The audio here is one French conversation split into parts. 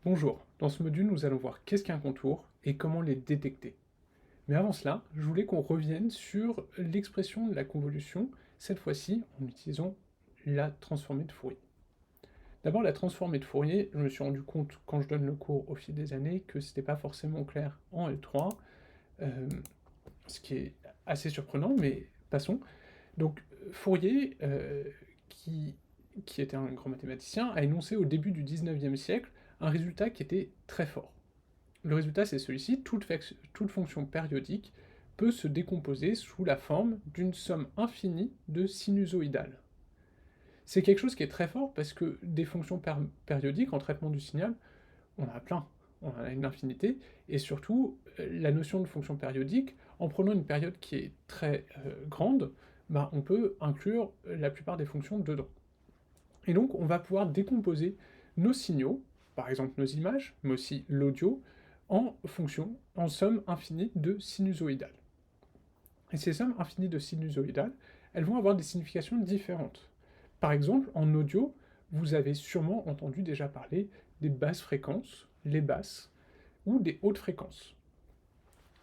Bonjour, dans ce module nous allons voir qu'est-ce qu'un contour et comment les détecter. Mais avant cela, je voulais qu'on revienne sur l'expression de la convolution, cette fois-ci en utilisant la transformée de Fourier. D'abord la transformée de Fourier, je me suis rendu compte quand je donne le cours au fil des années que c'était pas forcément clair en L3, ce qui est assez surprenant, mais passons. Donc Fourier, qui était un grand mathématicien, a énoncé au début du 19e siècle un résultat qui était très fort. Le résultat, c'est celui-ci: toute fonction périodique peut se décomposer sous la forme d'une somme infinie de sinusoïdales. C'est quelque chose qui est très fort parce que des fonctions périodiques en traitement du signal, on en a plein, on en a une infinité, et surtout, la notion de fonction périodique, en prenant une période qui est très grande, ben, on peut inclure la plupart des fonctions dedans. Et donc, on va pouvoir décomposer nos signaux, par exemple nos images, mais aussi l'audio, en fonction, en somme infinie de sinusoïdales. Et ces sommes infinies de sinusoïdales, elles vont avoir des significations différentes. Par exemple, en audio, vous avez sûrement entendu déjà parler des basses fréquences, les basses, ou des hautes fréquences.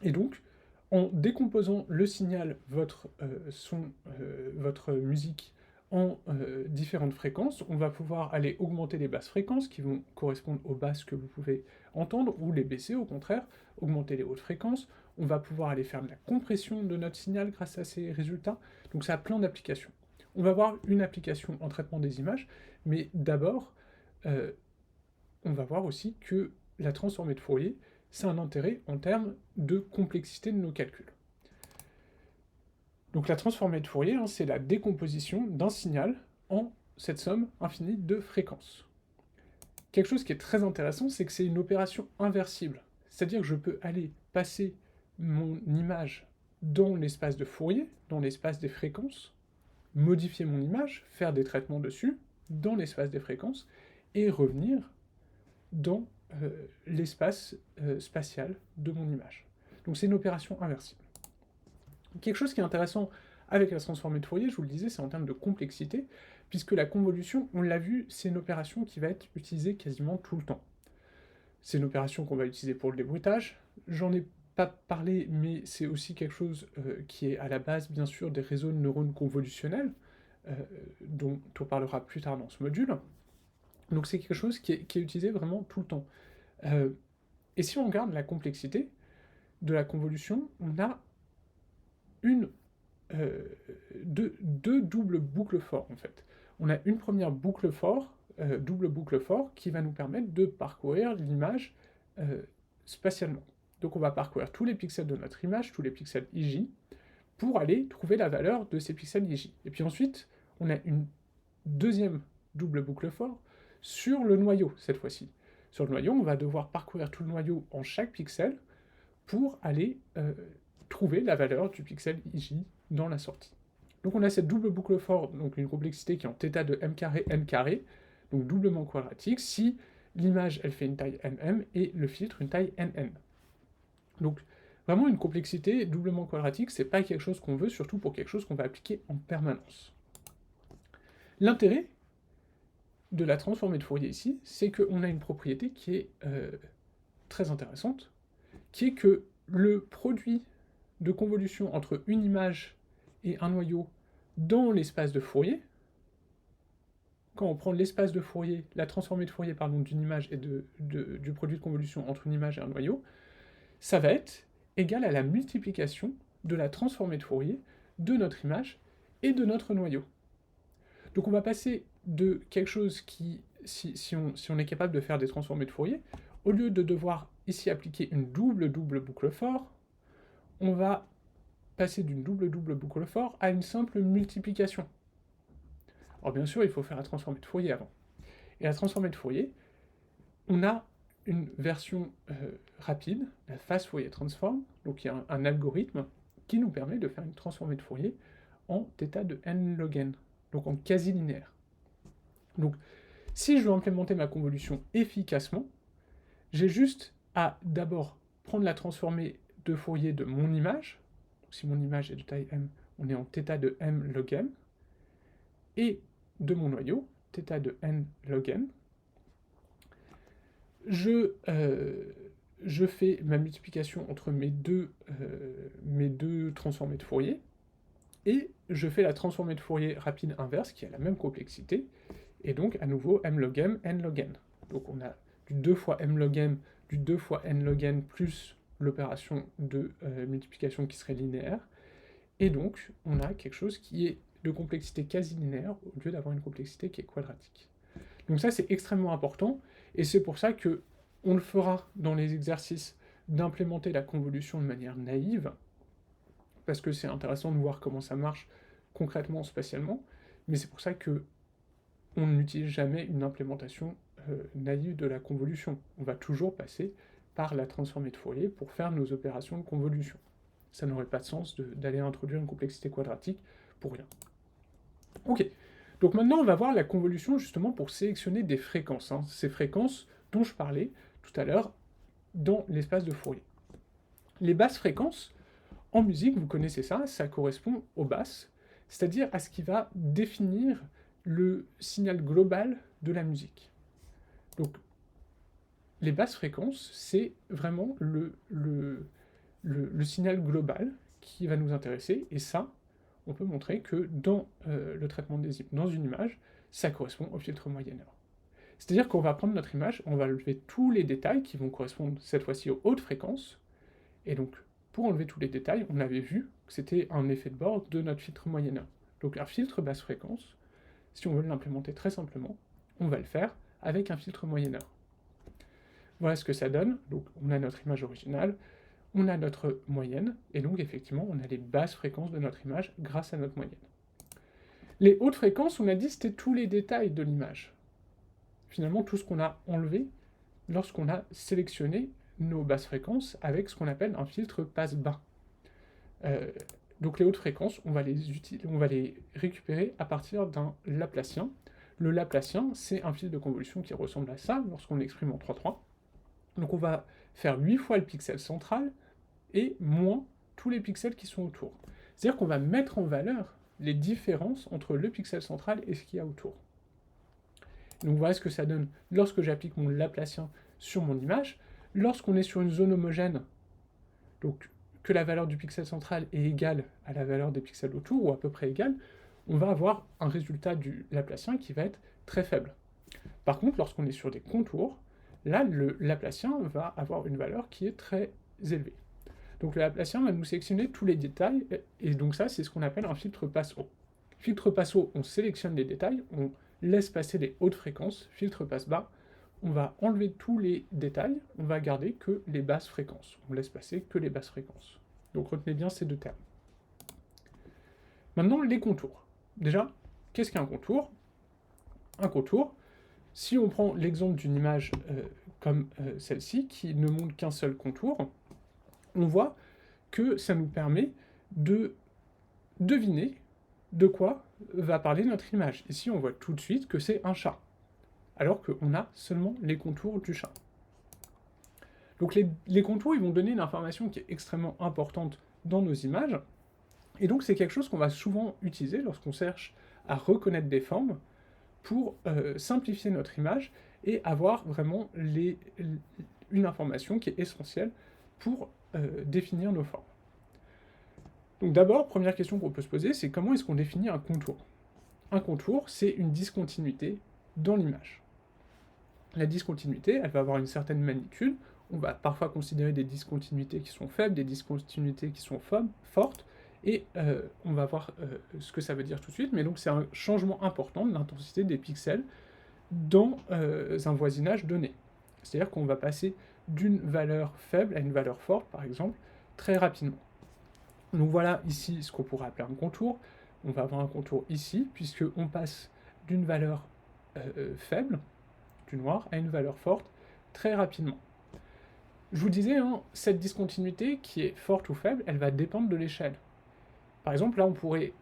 Et donc, en décomposant le signal, votre son, votre musique, en différentes fréquences, on va pouvoir aller augmenter les basses fréquences, qui vont correspondre aux basses que vous pouvez entendre, ou les baisser au contraire, augmenter les hautes fréquences. On va pouvoir aller faire de la compression de notre signal grâce à ces résultats. Donc ça a plein d'applications. On va voir une application en traitement des images, mais d'abord, on va voir aussi que la transformée de Fourier, c'est un intérêt en termes de complexité de nos calculs. Donc la transformée de Fourier, hein, c'est la décomposition d'un signal en cette somme infinie de fréquences. Quelque chose qui est très intéressant, c'est que c'est une opération inversible. C'est-à-dire que je peux aller passer mon image dans l'espace de Fourier, dans l'espace des fréquences, modifier mon image, faire des traitements dessus, dans l'espace des fréquences, et revenir dans l'espace spatial de mon image. Donc c'est une opération inversible. Quelque chose qui est intéressant avec la transformée de Fourier, je vous le disais, c'est en termes de complexité, puisque la convolution, on l'a vu, c'est une opération qui va être utilisée quasiment tout le temps. C'est une opération qu'on va utiliser pour le débruitage. J'en ai pas parlé, mais c'est aussi quelque chose qui est à la base, bien sûr, des réseaux de neurones convolutionnels, dont on parlera plus tard dans ce module. Donc c'est quelque chose qui est utilisé vraiment tout le temps. Et si on regarde la complexité de la convolution, on a une, deux doubles boucles for, en fait. On a une première boucle for, double boucle for, qui va nous permettre de parcourir l'image spatialement. Donc on va parcourir tous les pixels de notre image, tous les pixels IJ, pour aller trouver la valeur de ces pixels IJ. Et puis ensuite, on a une deuxième double boucle for sur le noyau, cette fois-ci. Sur le noyau, on va devoir parcourir tout le noyau en chaque pixel pour aller trouver la valeur du pixel IJ dans la sortie. Donc on a cette double boucle for, donc une complexité qui est en θ de m carré n carré, donc doublement quadratique, si l'image elle fait une taille mm et le filtre une taille nn. Donc vraiment une complexité doublement quadratique, c'est pas quelque chose qu'on veut, surtout pour quelque chose qu'on va appliquer en permanence. L'intérêt de la transformée de Fourier ici, c'est qu'on a une propriété qui est très intéressante, qui est que le produit de convolution entre une image et un noyau dans l'espace de Fourier, quand on prend l'espace de Fourier, la transformée de Fourier pardon, d'une image et du produit de convolution entre une image et un noyau, ça va être égal à la multiplication de la transformée de Fourier de notre image et de notre noyau. Donc on va passer de quelque chose qui, si on est capable de faire des transformées de Fourier, au lieu de devoir ici appliquer une double boucle for, on va passer d'une double boucle for à une simple multiplication. Alors bien sûr, il faut faire la transformée de Fourier avant. Et la transformée de Fourier, on a une version rapide, la fast Fourier transform, donc il y a un algorithme qui nous permet de faire une transformée de Fourier en θ de n log n, donc en quasi linéaire. Donc si je veux implémenter ma convolution efficacement, j'ai juste à d'abord prendre la transformée de Fourier de mon image, donc si mon image est de taille m, on est en θ de m log n, et de mon noyau, θ de n log n. je fais ma multiplication entre mes deux transformés de Fourier, et je fais la transformée de Fourier rapide inverse, qui a la même complexité, et donc à nouveau m log m, n log n. Donc on a du 2 fois m log m, du 2 fois n log n, plus l'opération de multiplication qui serait linéaire, et donc on a quelque chose qui est de complexité quasi linéaire, au lieu d'avoir une complexité qui est quadratique. Donc ça c'est extrêmement important, et c'est pour ça que on le fera dans les exercices d'implémenter la convolution de manière naïve, parce que c'est intéressant de voir comment ça marche concrètement, spatialement, mais c'est pour ça que on n'utilise jamais une implémentation naïve de la convolution. On va toujours passer par la transformée de Fourier pour faire nos opérations de convolution. Ça n'aurait pas de sens d'aller introduire une complexité quadratique pour rien. Ok, donc maintenant on va voir la convolution justement pour sélectionner des fréquences, hein, ces fréquences dont je parlais tout à l'heure dans l'espace de Fourier. Les basses fréquences, en musique, vous connaissez ça, ça correspond aux basses, c'est-à-dire à ce qui va définir le signal global de la musique. Donc, les basses fréquences, c'est vraiment le signal global qui va nous intéresser, et ça, on peut montrer que dans le traitement dans une image, ça correspond au filtre moyenneur. C'est-à-dire qu'on va prendre notre image, on va lever tous les détails qui vont correspondre cette fois-ci aux hautes fréquences, et donc pour enlever tous les détails, on avait vu que c'était un effet de bord de notre filtre moyenneur. Donc un filtre basse fréquence, si on veut l'implémenter très simplement, on va le faire avec un filtre moyenneur. Voilà ce que ça donne. Donc on a notre image originale, on a notre moyenne, et donc effectivement on a les basses fréquences de notre image grâce à notre moyenne. Les hautes fréquences, on a dit, c'était tous les détails de l'image. Finalement, tout ce qu'on a enlevé lorsqu'on a sélectionné nos basses fréquences avec ce qu'on appelle un filtre passe-bas. Donc les hautes fréquences, on va les récupérer à partir d'un Laplacien. Le Laplacien, c'est un fil de convolution qui ressemble à ça lorsqu'on l'exprime en 3-3. Donc on va faire 8 fois le pixel central et moins tous les pixels qui sont autour. C'est-à-dire qu'on va mettre en valeur les différences entre le pixel central et ce qu'il y a autour. Donc voilà ce que ça donne lorsque j'applique mon Laplacien sur mon image. Lorsqu'on est sur une zone homogène, donc que la valeur du pixel central est égale à la valeur des pixels autour, ou à peu près égale, on va avoir un résultat du Laplacien qui va être très faible. Par contre, lorsqu'on est sur des contours, là, le Laplacien va avoir une valeur qui est très élevée. Donc le Laplacien va nous sélectionner tous les détails, et donc ça, c'est ce qu'on appelle un filtre passe-haut. Filtre passe-haut, on sélectionne les détails, on laisse passer les hautes fréquences. Filtre passe-bas, on va enlever tous les détails, on va garder que les basses fréquences. On laisse passer que les basses fréquences. Donc retenez bien ces deux termes. Maintenant, les contours. Déjà, qu'est-ce qu'un contour? Un contour, si on prend l'exemple d'une image comme celle-ci, qui ne montre qu'un seul contour, on voit que ça nous permet de deviner de quoi va parler notre image. Ici, on voit tout de suite que c'est un chat, alors qu'on a seulement les contours du chat. Donc les contours, ils vont donner une information qui est extrêmement importante dans nos images, et donc c'est quelque chose qu'on va souvent utiliser lorsqu'on cherche à reconnaître des formes pour simplifier notre image et avoir vraiment une information qui est essentielle pour définir nos formes. Donc d'abord, première question qu'on peut se poser, c'est comment est-ce qu'on définit un contour? Un contour, c'est une discontinuité dans l'image. La discontinuité, elle va avoir une certaine magnitude. On va parfois considérer des discontinuités qui sont faibles, des discontinuités qui sont fortes, et on va voir ce que ça veut dire tout de suite, mais donc c'est un changement important de l'intensité des pixels dans un voisinage donné. C'est-à-dire qu'on va passer d'une valeur faible à une valeur forte, par exemple, très rapidement. Donc voilà ici ce qu'on pourrait appeler un contour. On va avoir un contour ici, puisqu'on passe d'une valeur faible, du noir, à une valeur forte, très rapidement. Je vous disais, hein, cette discontinuité, qui est forte ou faible, elle va dépendre de l'échelle. Par exemple, là, on pourrait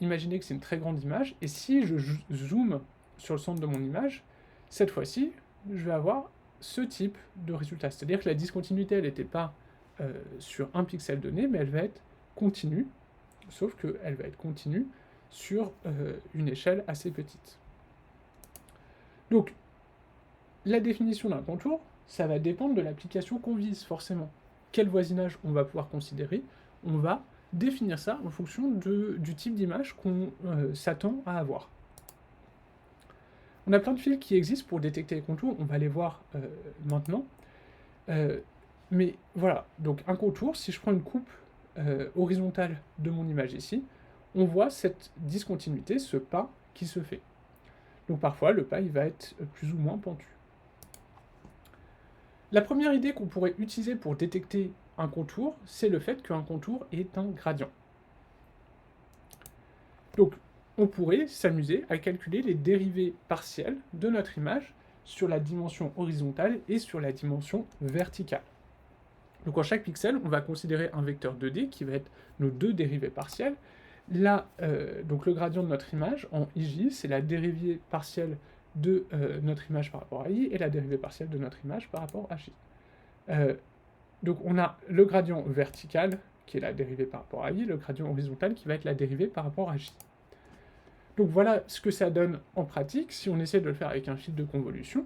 imaginer que c'est une très grande image, et si je zoome sur le centre de mon image, cette fois-ci, je vais avoir ce type de résultat. C'est-à-dire que la discontinuité, elle n'était pas sur un pixel donné, mais elle va être continue, sauf qu'elle va être continue sur une échelle assez petite. Donc, la définition d'un contour, ça va dépendre de l'application qu'on vise, forcément. Quel voisinage on va pouvoir considérer? On va définir ça en fonction du type d'image qu'on s'attend à avoir. On a plein de fils qui existent pour détecter les contours, on va les voir maintenant. Mais voilà, donc un contour, si je prends une coupe horizontale de mon image ici, on voit cette discontinuité, ce pas qui se fait. Donc parfois, le pas il va être plus ou moins pentu. La première idée qu'on pourrait utiliser pour détecter un contour, c'est le fait qu'un contour est un gradient. Donc, on pourrait s'amuser à calculer les dérivées partielles de notre image sur la dimension horizontale et sur la dimension verticale. Donc en chaque pixel, on va considérer un vecteur 2D qui va être nos deux dérivées partielles. Là, donc le gradient de notre image en IJ, c'est la dérivée partielle de notre image par rapport à I et la dérivée partielle de notre image par rapport à J. Donc on a le gradient vertical qui est la dérivée par rapport à I, le gradient horizontal qui va être la dérivée par rapport à J. Donc voilà ce que ça donne en pratique si on essaie de le faire avec un fil de convolution.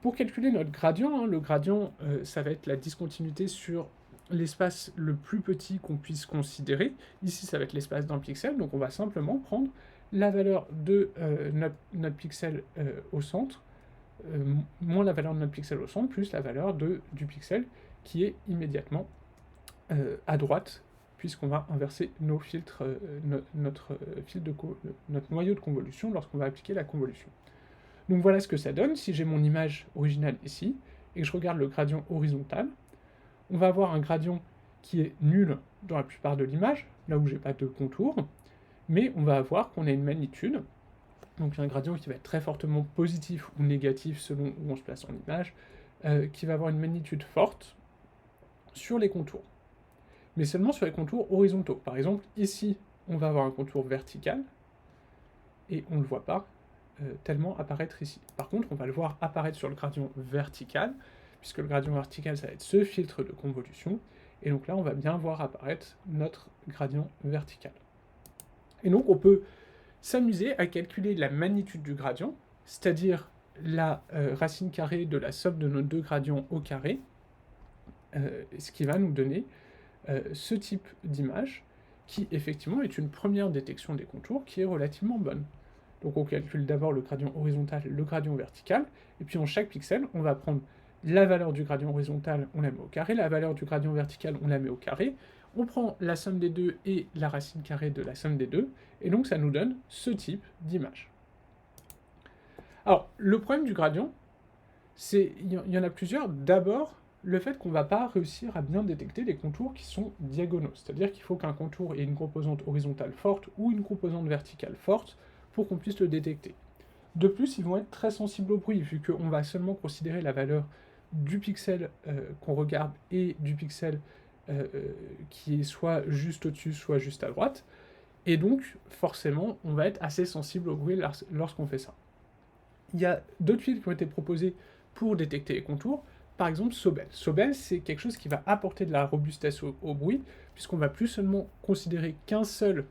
Pour calculer notre gradient, le gradient, ça va être la discontinuité sur l'espace le plus petit qu'on puisse considérer. Ici, ça va être l'espace d'un pixel, donc on va simplement prendre la valeur de notre pixel au centre, moins la valeur de notre pixel au centre, plus la valeur du pixel qui est immédiatement à droite, puisqu'on va inverser nos filtres, notre noyau de convolution lorsqu'on va appliquer la convolution. Donc voilà ce que ça donne. Si j'ai mon image originale ici, et que je regarde le gradient horizontal, on va avoir un gradient qui est nul dans la plupart de l'image, là où j'ai pas de contour, mais on va avoir qu'on a une magnitude, donc un gradient qui va être très fortement positif ou négatif selon où on se place en image, qui va avoir une magnitude forte sur les contours. Mais seulement sur les contours horizontaux. Par exemple, ici, on va avoir un contour vertical, et on ne le voit pas tellement apparaître ici. Par contre, on va le voir apparaître sur le gradient vertical, puisque le gradient vertical, ça va être ce filtre de convolution, et donc là, on va bien voir apparaître notre gradient vertical. Et donc, on peut s'amuser à calculer la magnitude du gradient, c'est-à-dire la racine carrée de la somme de nos deux gradients au carré, ce qui va nous donner ce type d'image, qui effectivement est une première détection des contours qui est relativement bonne. Donc on calcule d'abord le gradient horizontal, le gradient vertical, et puis en chaque pixel, on va prendre la valeur du gradient horizontal, on la met au carré, la valeur du gradient vertical, on la met au carré, on prend la somme des deux et la racine carrée de la somme des deux, et donc ça nous donne ce type d'image. Alors, le problème du gradient, c'est, il y en a plusieurs. D'abord, le fait qu'on ne va pas réussir à bien détecter les contours qui sont diagonaux, c'est-à-dire qu'il faut qu'un contour ait une composante horizontale forte ou une composante verticale forte pour qu'on puisse le détecter. De plus, ils vont être très sensibles au bruit, vu qu'on va seulement considérer la valeur du pixel qu'on regarde et du pixel qui est soit juste au-dessus, soit juste à droite. Et donc, forcément, on va être assez sensible au bruit lorsqu'on fait ça. Il y a d'autres fils qui ont été proposés pour détecter les contours. Par exemple, Sobel. Sobel, c'est quelque chose qui va apporter de la robustesse au bruit, puisqu'on va plus seulement considérer qu'un seul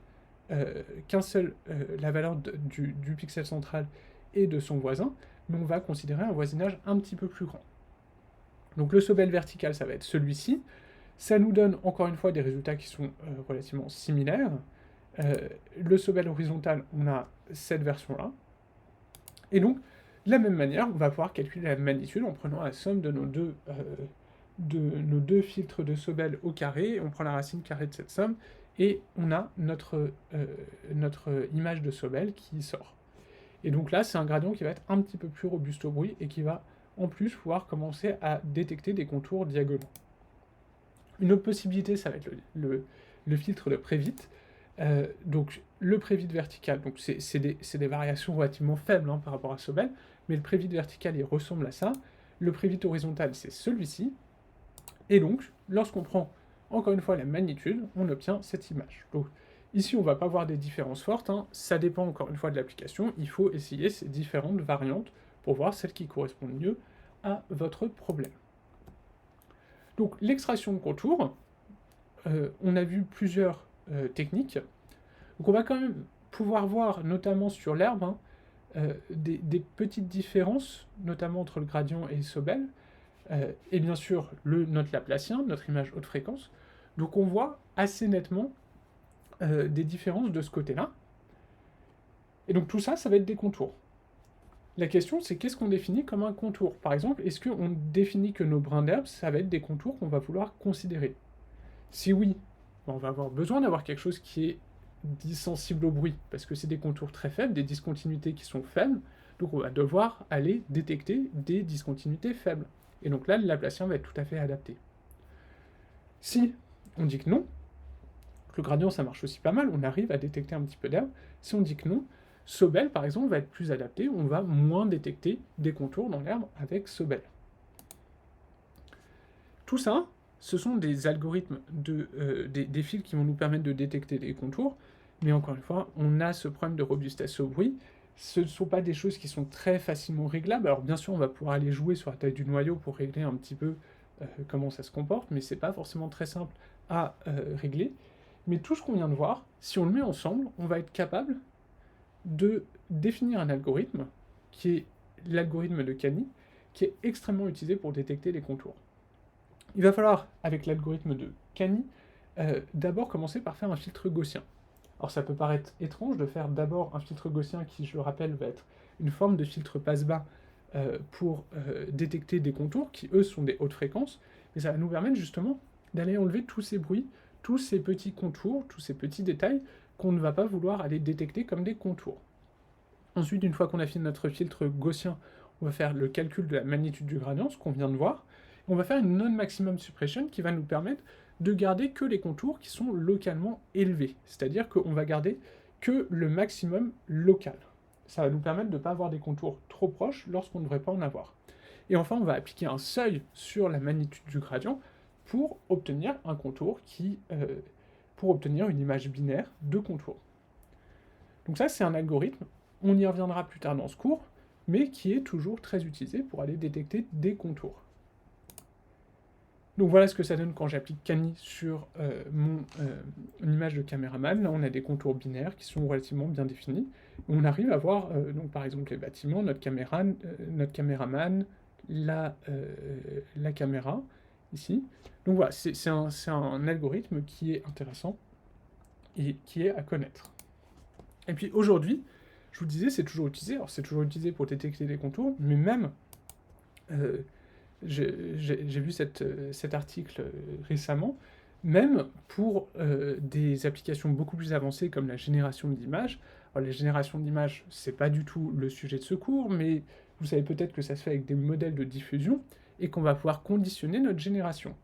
la valeur du pixel central et de son voisin, mais on va considérer un voisinage un petit peu plus grand. Donc le Sobel vertical, ça va être celui-ci. Ça nous donne encore une fois des résultats qui sont relativement similaires. Le Sobel horizontal, on a cette version-là. Et donc, de la même manière, on va pouvoir calculer la magnitude en prenant la somme de nos deux filtres de Sobel au carré, on prend la racine carrée de cette somme, et on a notre image de Sobel qui sort. Et donc là, c'est un gradient qui va être un petit peu plus robuste au bruit, et qui va en plus pouvoir commencer à détecter des contours diagonaux. Une autre possibilité, ça va être le filtre de Prévit. Donc le Prévit vertical, donc c'est des variations relativement faibles par rapport à Sobel, mais le Prévit vertical, il ressemble à ça. Le Prévit horizontal, c'est celui-ci. Et donc, lorsqu'on prend, encore une fois, la magnitude, on obtient cette image. Donc ici, on ne va pas voir des différences fortes, ça dépend encore une fois de l'application, il faut essayer ces différentes variantes pour voir celle qui correspond mieux à votre problème. Donc l'extraction de contours, on a vu plusieurs techniques. Donc on va quand même pouvoir voir, notamment sur l'herbe, des petites différences, notamment entre le gradient et Sobel, et bien sûr notre Laplacien, notre image haute fréquence. Donc on voit assez nettement des différences de ce côté-là. Et donc tout ça, ça va être des contours. La question, c'est qu'est-ce qu'on définit comme un contour? Par exemple, est-ce qu'on définit que nos brins d'herbe, ça va être des contours qu'on va vouloir considérer? Si oui, on va avoir besoin d'avoir quelque chose qui est dit sensible au bruit, parce que c'est des contours très faibles, des discontinuités qui sont faibles, donc on va devoir aller détecter des discontinuités faibles. Et donc là, le Laplacien va être tout à fait adapté. Si on dit que non, le gradient ça marche aussi pas mal, on arrive à détecter un petit peu d'herbe. Si on dit que non, Sobel par exemple va être plus adapté, on va moins détecter des contours dans l'herbe avec Sobel. Tout ça, ce sont des algorithmes, des fils qui vont nous permettre de détecter des contours, mais encore une fois, on a ce problème de robustesse au bruit. Ce ne sont pas des choses qui sont très facilement réglables. Alors bien sûr, on va pouvoir aller jouer sur la taille du noyau pour régler un petit peu comment ça se comporte, mais c'est pas forcément très simple à régler. Mais tout ce qu'on vient de voir, si on le met ensemble, on va être capable de définir un algorithme qui est l'algorithme de Cani, qui est extrêmement utilisé pour détecter les contours. Il va falloir, avec l'algorithme de Cani, d'abord commencer par faire un filtre gaussien. Alors ça peut paraître étrange de faire d'abord un filtre gaussien qui, je le rappelle, va être une forme de filtre passe-bas pour détecter des contours qui, eux, sont des hautes fréquences, mais ça va nous permettre justement d'aller enlever tous ces bruits, tous ces petits contours, tous ces petits détails qu'on ne va pas vouloir aller détecter comme des contours. Ensuite, une fois qu'on a fini notre filtre gaussien, on va faire le calcul de la magnitude du gradient, ce qu'on vient de voir, et on va faire une non-maximum suppression qui va nous permettre de garder que les contours qui sont localement élevés, c'est-à-dire qu'on va garder que le maximum local. Ça va nous permettre de ne pas avoir des contours trop proches lorsqu'on ne devrait pas en avoir. Et enfin, on va appliquer un seuil sur la magnitude du gradient pour obtenir un contour pour obtenir une image binaire de contour. Donc ça, c'est un algorithme, on y reviendra plus tard dans ce cours, mais qui est toujours très utilisé pour aller détecter des contours. Donc voilà ce que ça donne quand j'applique Cani sur mon image de caméraman. Là, on a des contours binaires qui sont relativement bien définis. On arrive à voir, donc, par exemple, les bâtiments, notre caméraman, la caméra, ici. Donc voilà, c'est un algorithme qui est intéressant et qui est à connaître. Et puis aujourd'hui, je vous disais, c'est toujours utilisé. Alors c'est toujours utilisé pour détecter des contours, mais même... j'ai vu cet article récemment, même pour des applications beaucoup plus avancées comme la génération d'images. Alors la génération d'images, c'est pas du tout le sujet de ce cours, mais vous savez peut-être que ça se fait avec des modèles de diffusion et qu'on va pouvoir conditionner notre génération.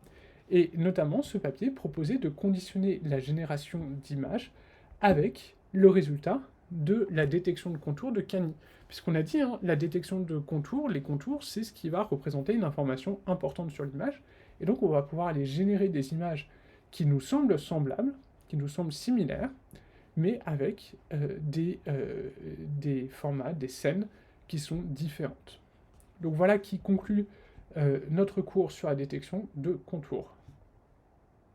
Et notamment, ce papier proposait de conditionner la génération d'images avec le résultat de la détection de contours de Cani. Puisqu'on a dit, hein, la détection de contours, les contours, c'est ce qui va représenter une information importante sur l'image, et donc on va pouvoir aller générer des images qui nous semblent semblables, qui nous semblent similaires, mais avec des formats, des scènes qui sont différentes. Donc voilà qui conclut notre cours sur la détection de contours.